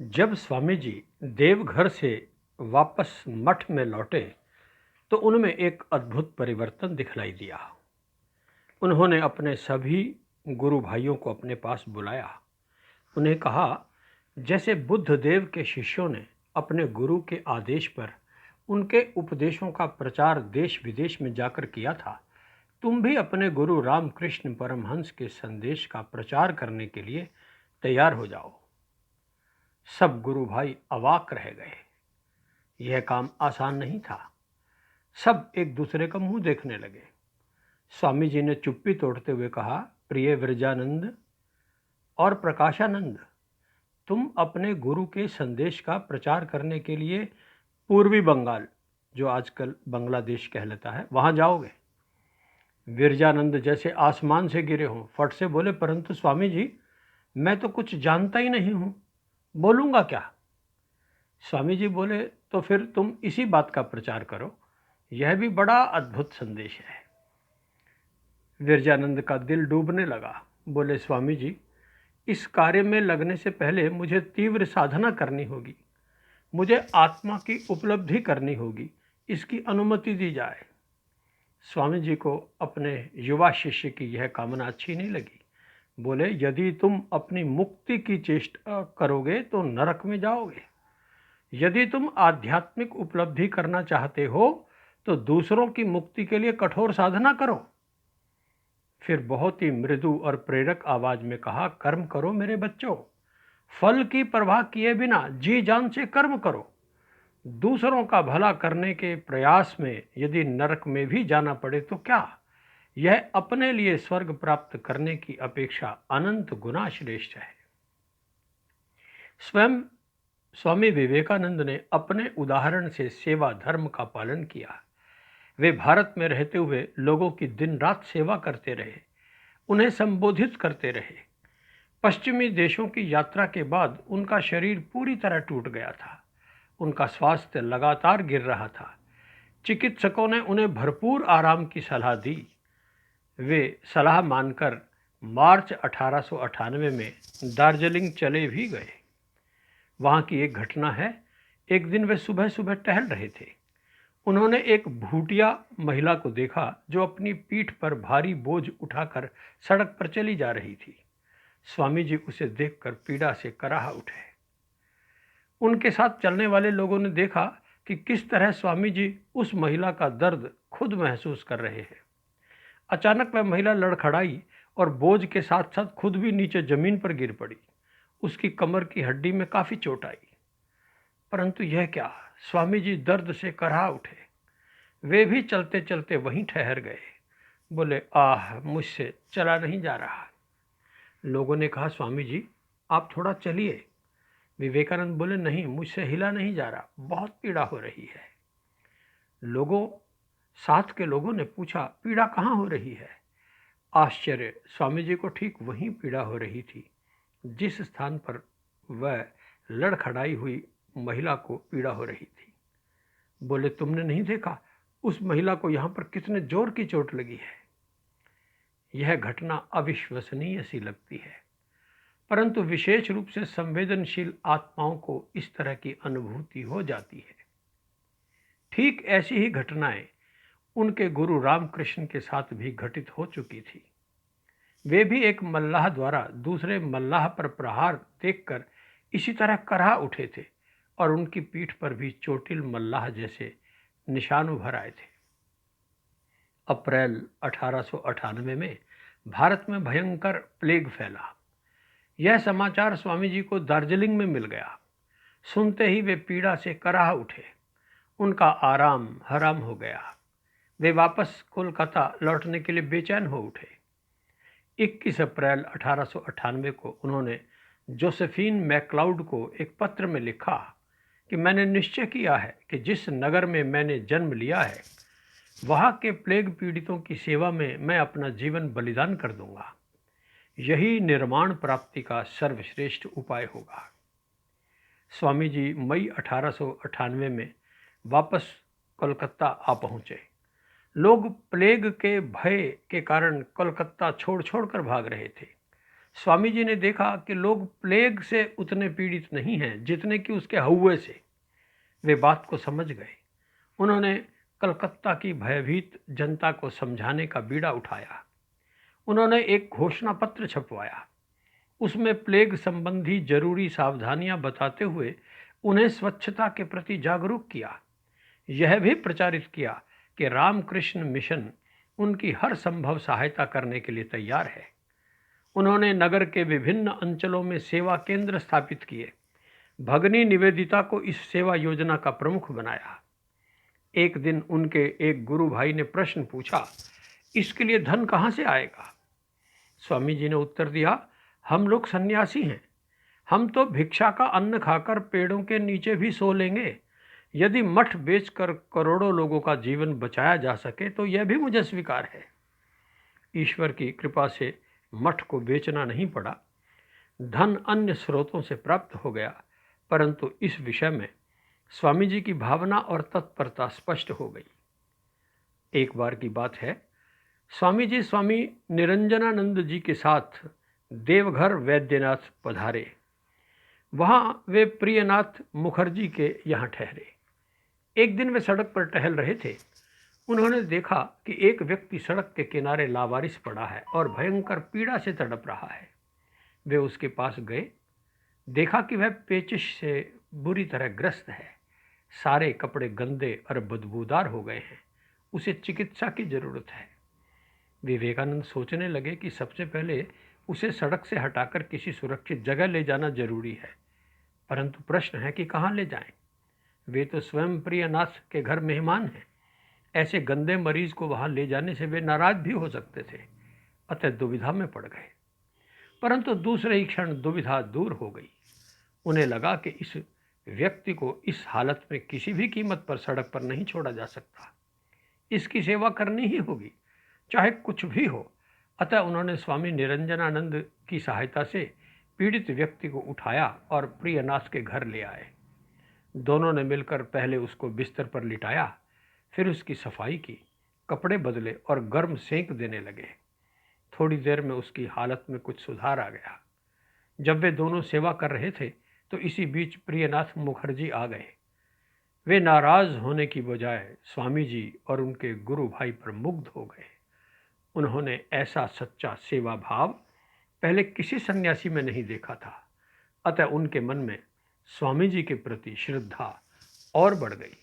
जब स्वामी जी देवघर से वापस मठ में लौटे तो उनमें एक अद्भुत परिवर्तन दिखलाई दिया। उन्होंने अपने सभी गुरु भाइयों को अपने पास बुलाया। उन्हें कहा, जैसे बुद्ध देव के शिष्यों ने अपने गुरु के आदेश पर उनके उपदेशों का प्रचार देश विदेश में जाकर किया था, तुम भी अपने गुरु रामकृष्ण परमहंस के संदेश का प्रचार करने के लिए तैयार हो जाओ। सब गुरु भाई अवाक रह गए। यह काम आसान नहीं था। सब एक दूसरे का मुंह देखने लगे। स्वामी जी ने चुप्पी तोड़ते हुए कहा, प्रिय विरजानंद और प्रकाशानंद, तुम अपने गुरु के संदेश का प्रचार करने के लिए पूर्वी बंगाल, जो आजकल बांग्लादेश कहलाता है, वहां जाओगे। विरजानंद जैसे आसमान से गिरे हों, फट से बोले, परंतु स्वामी जी, मैं तो कुछ जानता ही नहीं हूं, बोलूंगा क्या? स्वामी जी बोले, तो फिर तुम इसी बात का प्रचार करो, यह भी बड़ा अद्भुत संदेश है। विरजानंद का दिल डूबने लगा। बोले, स्वामी जी, इस कार्य में लगने से पहले मुझे तीव्र साधना करनी होगी। मुझे आत्मा की उपलब्धि करनी होगी। इसकी अनुमति दी जाए। स्वामी जी को अपने युवा शिष्य की यह कामना अच्छी नहीं लगी। बोले, यदि तुम अपनी मुक्ति की चेष्टा करोगे तो नरक में जाओगे। यदि तुम आध्यात्मिक उपलब्धि करना चाहते हो तो दूसरों की मुक्ति के लिए कठोर साधना करो। फिर बहुत ही मृदु और प्रेरक आवाज में कहा, कर्म करो मेरे बच्चों, फल की परवाह किए बिना जी जान से कर्म करो। दूसरों का भला करने के प्रयास में यदि नरक में भी जाना पड़े तो क्या, यह अपने लिए स्वर्ग प्राप्त करने की अपेक्षा अनंत गुना श्रेष्ठ है। स्वयं स्वामी विवेकानंद ने अपने उदाहरण से सेवा धर्म का पालन किया। वे भारत में रहते हुए लोगों की दिन रात सेवा करते रहे, उन्हें संबोधित करते रहे। पश्चिमी देशों की यात्रा के बाद उनका शरीर पूरी तरह टूट गया था। उनका स्वास्थ्य लगातार गिर रहा था। चिकित्सकों ने उन्हें भरपूर आराम की सलाह दी। वे सलाह मानकर मार्च 1898 में दार्जिलिंग चले भी गए। वहाँ की एक घटना है। एक दिन वे सुबह सुबह टहल रहे थे। उन्होंने एक भूटिया महिला को देखा जो अपनी पीठ पर भारी बोझ उठाकर सड़क पर चली जा रही थी। स्वामी जी उसे देखकर पीड़ा से कराह उठे। उनके साथ चलने वाले लोगों ने देखा कि किस तरह स्वामी जी उस महिला का दर्द खुद महसूस कर रहे हैं। अचानक वह महिला लड़खड़ाई और बोझ के साथ साथ खुद भी नीचे जमीन पर गिर पड़ी। उसकी कमर की हड्डी में काफी चोट आई। परंतु यह क्या, स्वामी जी दर्द से कराह उठे। वे भी चलते चलते वहीं ठहर गए। बोले, आह, मुझसे चला नहीं जा रहा। लोगों ने कहा, स्वामी जी, आप थोड़ा चलिए। विवेकानंद बोले, नहीं, मुझसे हिला नहीं जा रहा, बहुत पीड़ा हो रही है। लोगों साथ के लोगों ने पूछा, पीड़ा कहाँ हो रही है? आश्चर्य, स्वामी जी को ठीक वहीं पीड़ा हो रही थी जिस स्थान पर वह लड़खड़ाई हुई महिला को पीड़ा हो रही थी। बोले, तुमने नहीं देखा उस महिला को यहाँ पर कितने जोर की चोट लगी है? यह घटना अविश्वसनीय सी लगती है, परंतु विशेष रूप से संवेदनशील आत्माओं को इस तरह की अनुभूति हो जाती है। ठीक ऐसी ही घटनाएं उनके गुरु रामकृष्ण के साथ भी घटित हो चुकी थी। वे भी एक मल्लाह द्वारा दूसरे मल्लाह पर प्रहार देखकर इसी तरह कराह उठे थे और उनकी पीठ पर भी चोटिल मल्लाह जैसे निशान उभर आए थे। अप्रैल 1898 में भारत में भयंकर प्लेग फैला। यह समाचार स्वामी जी को दार्जिलिंग में मिल गया। सुनते ही वे पीड़ा से कराह उठे। उनका आराम हराम हो गया। वे वापस कोलकाता लौटने के लिए बेचैन हो उठे। 21 अप्रैल 1898 को उन्होंने जोसेफिन मैक्लाउड को एक पत्र में लिखा कि मैंने निश्चय किया है कि जिस नगर में मैंने जन्म लिया है वहाँ के प्लेग पीड़ितों की सेवा में मैं अपना जीवन बलिदान कर दूंगा। यही निर्माण प्राप्ति का सर्वश्रेष्ठ उपाय होगा। स्वामी जी मई 1898 में वापस कोलकाता आ पहुँचे। लोग प्लेग के भय के कारण कोलकाता छोड़ छोड़कर भाग रहे थे। स्वामी जी ने देखा कि लोग प्लेग से उतने पीड़ित नहीं हैं जितने कि उसके हौवे से। वे बात को समझ गए। उन्होंने कलकत्ता की भयभीत जनता को समझाने का बीड़ा उठाया। उन्होंने एक घोषणा पत्र छपवाया। उसमें प्लेग संबंधी जरूरी सावधानियां बताते हुए उन्हें स्वच्छता के प्रति जागरूक किया। यह भी प्रचारित किया कि रामकृष्ण मिशन उनकी हर संभव सहायता करने के लिए तैयार है। उन्होंने नगर के विभिन्न अंचलों में सेवा केंद्र स्थापित किए। भगनी निवेदिता को इस सेवा योजना का प्रमुख बनाया। एक दिन उनके एक गुरु भाई ने प्रश्न पूछा, इसके लिए धन कहाँ से आएगा? स्वामी जी ने उत्तर दिया, हम लोग सन्यासी हैं। हम तो भिक्षा का अन्न खाकर पेड़ों के नीचे भी सो लेंगे। यदि मठ बेचकर करोड़ों लोगों का जीवन बचाया जा सके तो यह भी मुझे स्वीकार है। ईश्वर की कृपा से मठ को बेचना नहीं पड़ा। धन अन्य स्रोतों से प्राप्त हो गया, परंतु इस विषय में स्वामी जी की भावना और तत्परता स्पष्ट हो गई। एक बार की बात है, स्वामी जी स्वामी निरंजनानंद जी के साथ देवघर वैद्यनाथ पधारे। वहां वे प्रियनाथ मुखर्जी के यहाँ ठहरे। एक दिन वे सड़क पर टहल रहे थे। उन्होंने देखा कि एक व्यक्ति सड़क के किनारे लावारिस पड़ा है और भयंकर पीड़ा से तड़प रहा है। वे उसके पास गए। देखा कि वह पेचिश से बुरी तरह ग्रस्त है। सारे कपड़े गंदे और बदबूदार हो गए हैं। उसे चिकित्सा की जरूरत है। विवेकानंद सोचने लगे कि सबसे पहले उसे सड़क से हटाकर किसी सुरक्षित जगह ले जाना जरूरी है, परंतु प्रश्न है कि कहाँ ले जाएं? वे तो स्वयं प्रियनाथ के घर मेहमान हैं। ऐसे गंदे मरीज को वहां ले जाने से वे नाराज भी हो सकते थे। अतः दुविधा में पड़ गए, परंतु दूसरे ही क्षण दुविधा दूर हो गई। उन्हें लगा कि इस व्यक्ति को इस हालत में किसी भी कीमत पर सड़क पर नहीं छोड़ा जा सकता। इसकी सेवा करनी ही होगी, चाहे कुछ भी हो। अतः उन्होंने स्वामी निरंजनानंद की सहायता से पीड़ित व्यक्ति को उठाया और प्रियनाथ के घर ले आए। दोनों ने मिलकर पहले उसको बिस्तर पर लिटाया, फिर उसकी सफाई की, कपड़े बदले और गर्म सेंक देने लगे। थोड़ी देर में उसकी हालत में कुछ सुधार आ गया। जब वे दोनों सेवा कर रहे थे तो इसी बीच प्रियनाथ मुखर्जी आ गए। वे नाराज होने की बजाय स्वामी जी और उनके गुरु भाई पर मुग्ध हो गए। उन्होंने ऐसा सच्चा सेवा भाव पहले किसी सन्यासी में नहीं देखा था। अतः उनके मन में स्वामी जी के प्रति श्रद्धा और बढ़ गई।